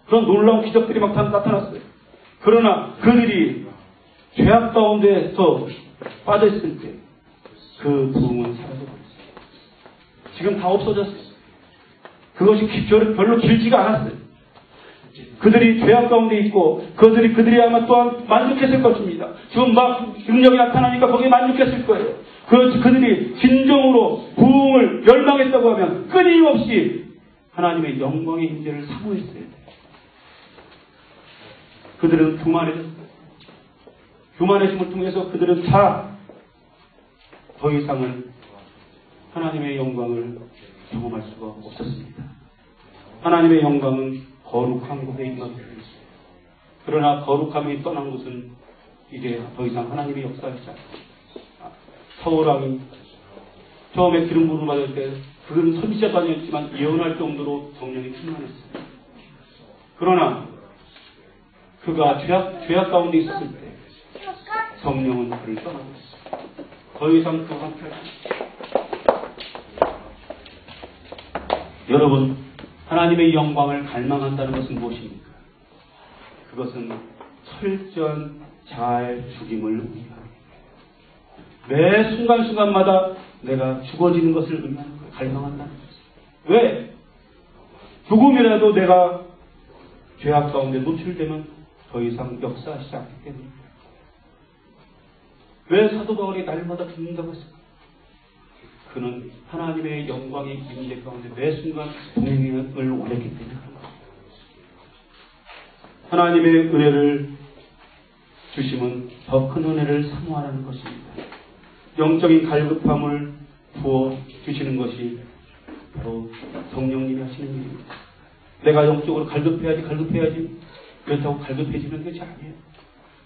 그런 놀라운 기적들이 막 나타났어요. 그러나 그들이 죄악 가운데서 빠져있을 때 그 부흥은 사라져버렸어요. 지금 다 없어졌어요. 그것이 별로 길지가 않았어요. 그들이 죄악 가운데 있고 그들이 아마 또한 만족했을 것입니다. 지금 막 능력이 나타나니까 거기에 만족했을 거예요. 그들이 진정으로 부흥을 열망했다고 하면 끊임없이 하나님의 영광의 임재를 사모했어야 돼요. 그들은 교만해졌어요. 교만해짐을 통해서 그들은 더 이상은 하나님의 영광을 경험할 수가 없었습니다. 하나님의 영광은 거룩한 곳에 있는 것입니다. 그러나 거룩함이 떠난 곳은 이제 더 이상 하나님의 역사하지 않습니다. 사울왕이 처음에 기름 부음을 받을 때 그는 선지자도 아니었지만 예언할 정도로 성령이 충만했습니다. 그러나 그가 죄악 가운데 있었을 때 성령은 그를 떠나고 있습니다. 더 이상 그와 함께 하지 않습니다. 여러분, 하나님의 영광을 갈망한다는 것은 무엇입니까? 그것은 철저한 자아의 죽임을 의미합니다. 매 순간순간마다 내가 죽어지는 것을 의미하는 거예요. 갈망한다는 것은. 왜? 조금이라도 내가 죄악 가운데 노출되면 더 이상 역사하시지 않기 때문입니다. 왜 사도 바울이 날마다 죽는다고 했을까? 그는 하나님의 영광의 임재 가운데 매 순간 동행을 올렸기 때문에 하나님의 은혜를 주심은 더 큰 은혜를 사모하라는 것입니다. 영적인 갈급함을 부어 주시는 것이 바로 성령님이 하시는 일입니다. 내가 영적으로 갈급해야지 그렇다고 갈급해지는 것이 아니에요.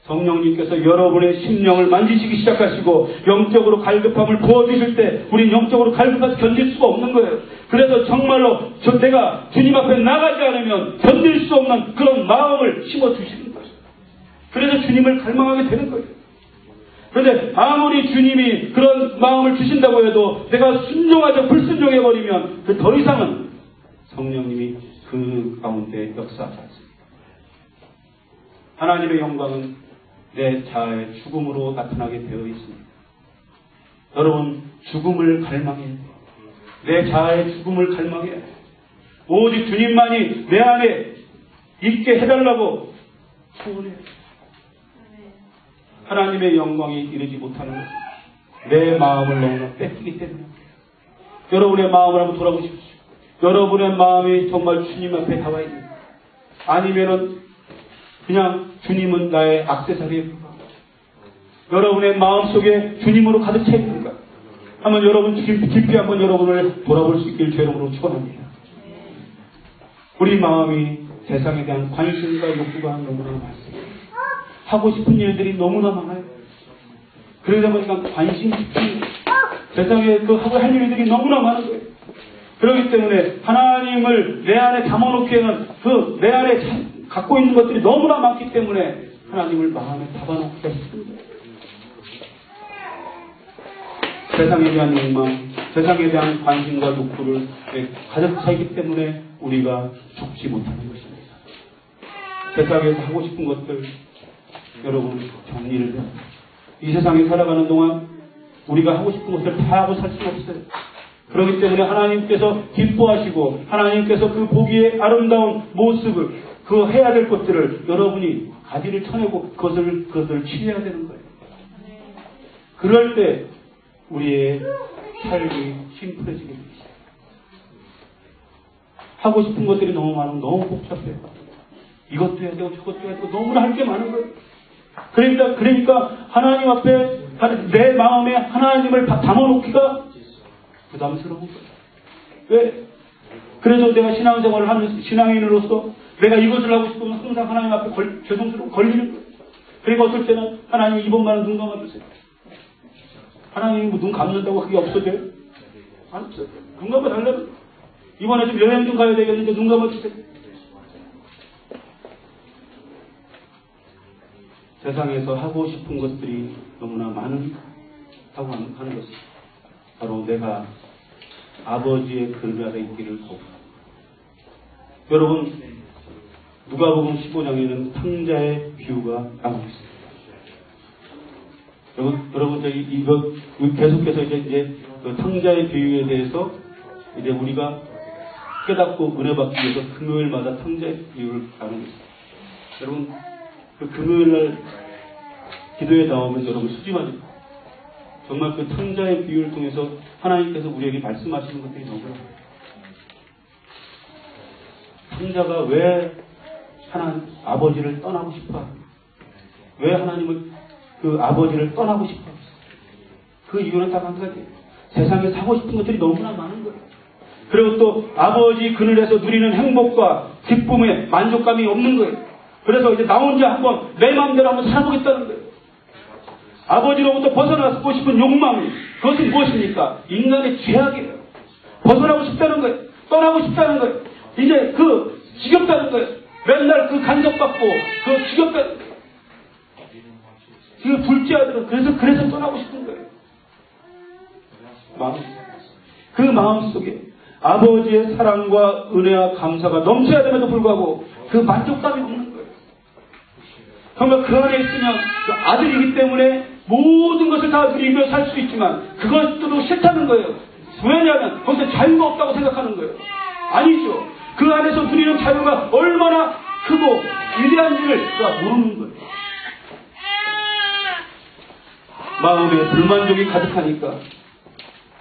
성령님께서 여러분의 심령을 만지시기 시작하시고 영적으로 갈급함을 부어주실 때 우린 영적으로 갈급해서 견딜 수가 없는 거예요. 그래서 정말로 내가 주님 앞에 나가지 않으면 견딜 수 없는 그런 마음을 심어주시는 거예요. 그래서 주님을 갈망하게 되는 거예요. 그런데 아무리 주님이 그런 마음을 주신다고 해도 내가 순종하지 불순종해버리면 그 더 이상은 성령님이 그 가운데 역사하지 않습니다. 하나님의 영광은 내 자아의 죽음으로 나타나게 되어 있습니다. 여러분, 죽음을 갈망해야 돼요. 내 자아의 죽음을 갈망해야 돼. 오직 주님만이 내 안에 있게 해달라고 소원해야 돼. 하나님의 영광이 이르지 못하는 것은 내 마음을 너무나 뺏기기 때문에. 여러분의 마음을 한번 돌아보십시오. 여러분의 마음이 정말 주님 앞에 나와 있는, 아니면은 그냥 주님은 나의 액세서리에 불과합니다. 여러분의 마음 속에 주님으로 가득 차 있는가? 한번 여러분 깊이 한번 여러분을 돌아볼 수 있길 죄로 축원합니다. 우리 마음이 세상에 대한 관심과 욕구가 너무나 많습니다. 하고 싶은 일들이 너무나 많아요. 그러다 보니까 관심 집중, 세상에 그 하고 할 일들이 너무나 많은 거예요. 그렇기 때문에 하나님을 내 안에 담아놓기에는 그 내 안에 갖고 있는 것들이 너무나 많기 때문에 하나님을 마음에 담아놓기가 쉽습니다. 세상에 대한 욕망, 세상에 대한 관심과 욕구를 가득 차 있기 때문에 우리가 죽지 못하는 것입니다. 세상에서 하고 싶은 것들, 여러분 정리를 해요. 이 세상에 살아가는 동안 우리가 하고 싶은 것을 다 하고 살 수는 없어요. 그렇기 때문에 하나님께서 기뻐하시고 하나님께서 그 보기에 아름다운 모습을, 그 해야 될 것들을 여러분이 가지를 쳐내고 그것을 취해야 되는 거예요. 그럴 때 우리의 삶이 심플해지게 됩니다. 하고 싶은 것들이 너무 많으면 너무 복잡해요. 이것도 해야 되고 저것도 해야 되고 너무나 할 게 많은 거예요. 그러니까 하나님 앞에 내 마음에 하나님을 담아놓기가 부담스러운 거예요. 왜? 그래서 내가 신앙생활을 하는 신앙인으로서 내가 이것을 하고 싶으면 항상 하나님 앞에 죄송스러워 걸리는 거예요. 그리고 어떨 때는 하나님 이번만은 눈 감아주세요. 하나님이 뭐 눈 감는다고 그게 없어져요? 안 없어요. 눈 감아달라면 이번에 좀 여행 좀 가야 되겠는데 눈 감아주세요. 세상에서 하고 싶은 것들이 너무나 많다고 하는 것은 바로 내가 아버지의 그늘 아래 있기를 구합니다. 여러분, 누가복음 15장에는 탕자의 비유가 나오고 있습니다. 여러분, 이거 계속해서 이제 그 탕자의 비유에 대해서 이제 우리가 깨닫고 은혜 받기 위해서 금요일마다 탕자의 비유를 나누고 있습니다. 여러분, 그 금요일날 기도에 나오면 여러분 수지마지 정말 그 탕자의 비유를 통해서 하나님께서 우리에게 말씀하시는 것들이 너무 많아요. 탕자가 왜 하나님 아버지를 떠나고 싶어? 왜 하나님을 그 아버지를 떠나고 싶어? 그 이유는 딱 한 가지. 세상에 사고 싶은 것들이 너무나 많은 거예요. 그리고 또 아버지 그늘에서 누리는 행복과 기쁨에 만족감이 없는 거예요. 그래서 이제 나 혼자 한번 내 마음대로 한번 살아보겠다는 거예요. 아버지로부터 벗어나고 싶은 욕망, 그것은 무엇입니까? 인간의 죄악이에요. 벗어나고 싶다는 거예요. 떠나고 싶다는 거예요. 이제 그 지겹다는 거예요. 맨날 그 간섭받고 그 지겹다는 거예요. 지금 둘째 아들은 그래서 떠나고 싶은 거예요. 그 마음 속에 아버지의 사랑과 은혜와 감사가 넘쳐야 됨에도 불구하고 그 만족감이 없는 거예요. 그러니까 그 안에 있으면 그 아들이기 때문에 모든 것을 다 누리며 살 수 있지만 그것도 싫다는 거예요. 왜냐하면 거기서 자유가 없다고 생각하는 거예요. 아니죠. 그 안에서 누리는 자유가 얼마나 크고 위대한지를 모르는 거예요. 마음에 불만족이 가득하니까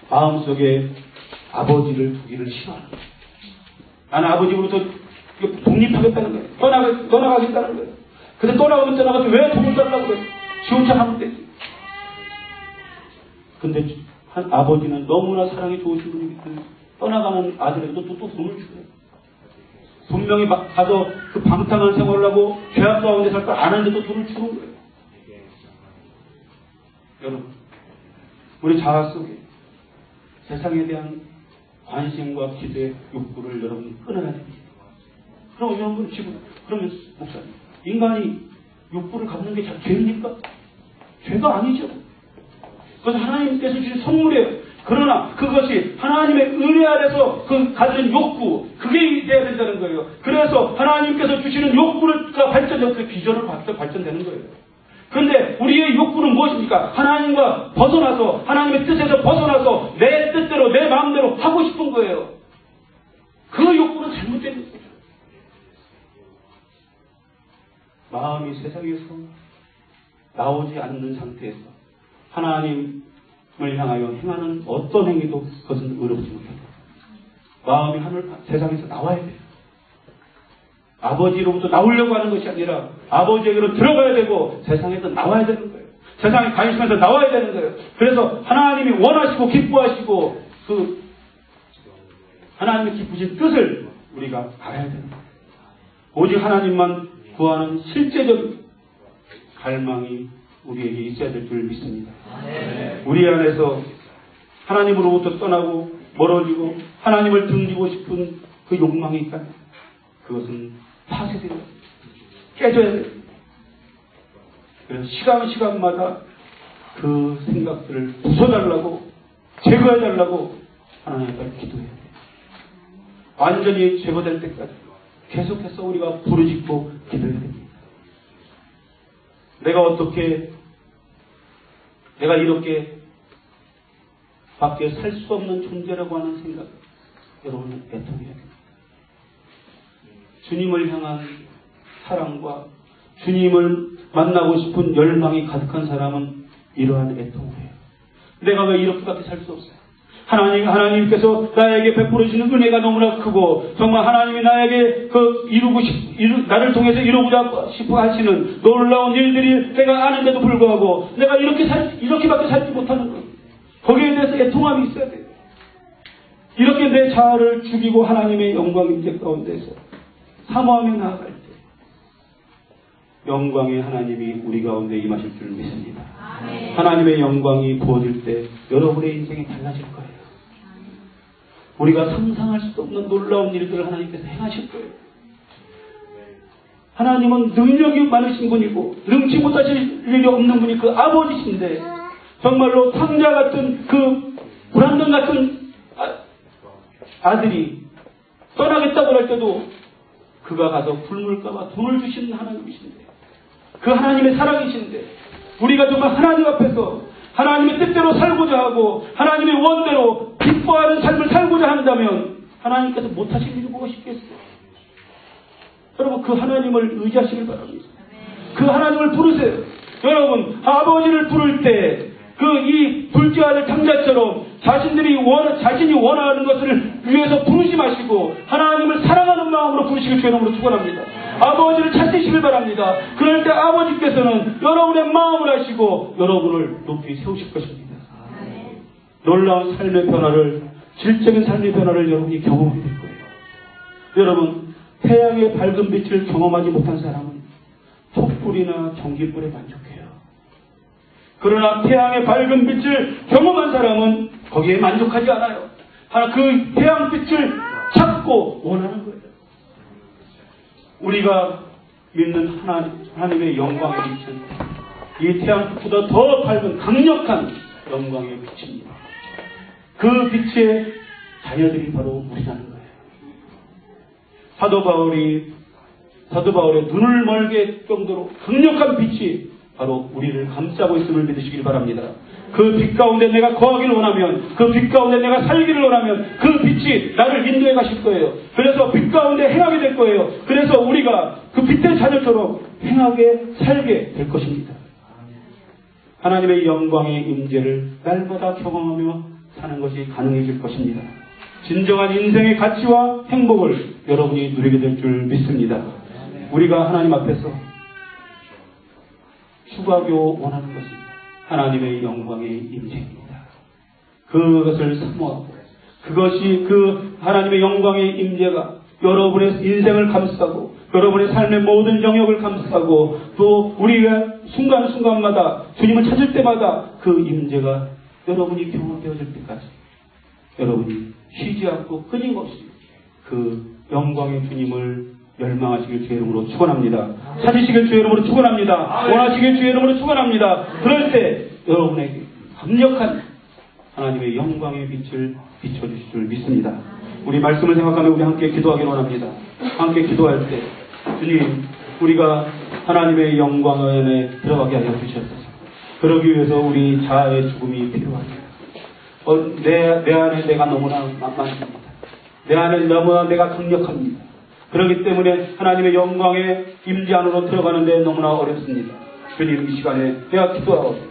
마음속에 아버지를 두기를 싫어하는 거예요. 나는 아버지로부터 독립하겠다는 거예요. 떠나가겠다는 거예요. 근데 떠나가면 떠나가서 왜 돈을 달라고 그래요? 지 혼자 하면 되지. 근데 한 아버지는 너무나 사랑이 좋으신 분이기 때문에 떠나가는 아들에게도 또 돈을 주고요. 분명히 가서 그 방탕한 생활을 하고 죄악 가운데 살 걸 아는데도 돈을 주는 거예요. 여러분, 우리 자아 속에 세상에 대한 관심과 기대, 욕구를 여러분 끊어야 됩니다. 그럼 여러분 지금 그러면 목사님, 인간이 욕구를 갖는 게 죄입니까? 죄가 아니죠. 그것은 하나님께서 주신 선물이에요. 그러나 그것이 하나님의 은혜 아래서 그 가진 욕구, 그게 돼야 된다는 거예요. 그래서 하나님께서 주시는 욕구가 발전되고 그 비전으로 발전되는 거예요. 그런데 우리의 욕구는 무엇입니까? 무엇입니까? 하나님과 벗어나서, 하나님의 뜻에서 벗어나서 내 뜻대로, 내 마음대로 하고 싶은 거예요. 그 욕구는 잘못된 거예요. 마음이 세상에서 나오지 않는 상태에서 하나님을 향하여 행하는 어떤 행위도 그것은 의롭지 못합니다. 마음이 세상에서 나와야 돼요. 아버지로부터 나오려고 하는 것이 아니라 아버지에게로 들어가야 되고 세상에서 나와야 되는 거예요. 세상에 관심에서 나와야 되는 거예요. 그래서 하나님이 원하시고 기뻐하시고 그 하나님의 기쁘신 뜻을 우리가 알아야 되는 거예요. 오직 하나님만 구하는 실제적인 갈망이 우리에게 있어야 될 줄 믿습니다. 우리 안에서 하나님으로부터 떠나고 멀어지고 하나님을 등지고 싶은 그 욕망이 있다면 그것은 파쇄되어 깨져야 돼요. 그래서 시간마다 그 생각들을 부숴달라고 제거해달라고 하나님 앞에 기도해야 돼요. 완전히 제거될 때까지 계속해서 우리가 부르짖고 기도해야 됩니다. 내가 이렇게 밖에 살 수 없는 존재라고 하는 생각, 여러분은 애통해야 됩니다. 주님을 향한 사랑과 주님을 만나고 싶은 열망이 가득한 사람은 이러한 애통을 해요. 내가 왜 이렇게밖에 살 수 없어요? 하나님께서 나에게 베풀어 주시는 은혜가 너무나 크고 정말 하나님이 나에게 나를 통해서 이루고자 싶어 하시는 놀라운 일들이 내가 아는데도 불구하고 내가 이렇게밖에 살지 못하는 거예요. 거기에 대해서 애통함이 있어야 돼요. 이렇게 내 자아를 죽이고 하나님의 영광 임재 가운데서 사모하며 나아갈 때 영광의 하나님이 우리 가운데 임하실 줄 믿습니다. 하나님의 영광이 부어질 때 여러분의 인생이 달라질 거예요. 우리가 상상할 수도 없는 놀라운 일들을 하나님께서 행하실 거예요. 하나님은 능력이 많으신 분이고 능치 못하실 일이 없는 분이 그 아버지신데 정말로 탕자 같은 그 불안정 같은 아들이 떠나겠다고 할 때도 그가 가서 굶을까봐 돈을 주시는 하나님이신데 그 하나님의 사랑이신데 우리가 정말 하나님 앞에서 하나님의 뜻대로 살고자 하고 하나님의 원대로 기뻐하는 삶을 살고자 한다면 하나님께서 못하실 일이 무엇이 있겠어요? 여러분 그 하나님을 의지하시길 바랍니다. 그 하나님을 부르세요. 여러분 아버지를 부를 때 이 둘째 아들 탕자처럼 자신이 원하는 것을 위해서 부르지 마시고 하나님을 사랑하는 마음으로 부르시길 주의 이름으로 축원합니다. 아버지를 찾으시길 바랍니다. 그럴 때 아버지께서는 여러분의 마음을 하시고 여러분을 높이 세우실 것입니다. 놀라운 삶의 변화를 질적인 삶의 변화를 여러분이 경험하게 될 거예요. 여러분 태양의 밝은 빛을 경험하지 못한 사람은 촛불이나 전기불에 만족해요. 그러나 태양의 밝은 빛을 경험한 사람은 거기에 만족하지 않아요. 그 태양빛을 찾고 원하는 거예요. 우리가 믿는 하나님의 영광의 빛은 이 태양빛보다 더 밝은 강력한 영광의 빛입니다. 그 빛의 자녀들이 바로 우리라는 거예요. 사도 바울의 눈을 멀게 할 정도로 강력한 빛이 바로 우리를 감싸고 있음을 믿으시길 바랍니다. 그 빛 가운데 내가 거하기를 원하면 그 빛 가운데 내가 살기를 원하면 그 빛이 나를 인도해 가실 거예요. 그래서 빛 가운데 행하게 될 거예요. 그래서 우리가 그 빛의 자녀처럼 행하게 살게 될 것입니다. 하나님의 영광의 임재를 날마다 경험하며 사는 것이 가능해질 것입니다. 진정한 인생의 가치와 행복을 여러분이 누리게 될 줄 믿습니다. 우리가 하나님 앞에서 추구하고 원하는 것은 하나님의 영광의 임재입니다. 그것을 사모하고 그것이 그 하나님의 영광의 임재가 여러분의 인생을 감싸고 여러분의 삶의 모든 영역을 감싸고 또 우리가 순간순간마다 주님을 찾을 때마다 그 임재가 여러분이 경험되어질 때까지 여러분이 쉬지 않고 끊임없이 그 영광의 주님을 열망하시길 주의 이름으로 축원합니다. 찾으시길 주의 이름으로 축원합니다. 원하시길 주의 이름으로 축원합니다. 그럴 때 여러분에게 강력한 하나님의 영광의 빛을 비춰주실 줄 믿습니다. 우리 말씀을 생각하며 우리 함께 기도하기를 원합니다. 함께 기도할 때 주님 우리가 하나님의 영광 안에 들어가게 하여 주시옵소서. 그러기 위해서 우리 자아의 죽음이 필요합니다. 내 안에 내가 너무나 많습니다. 내 안에 너무나 내가 강력합니다. 그렇기 때문에 하나님의 영광의 임재 안으로 들어가는데 너무나 어렵습니다. 주님, 이 시간에 내가 기도하고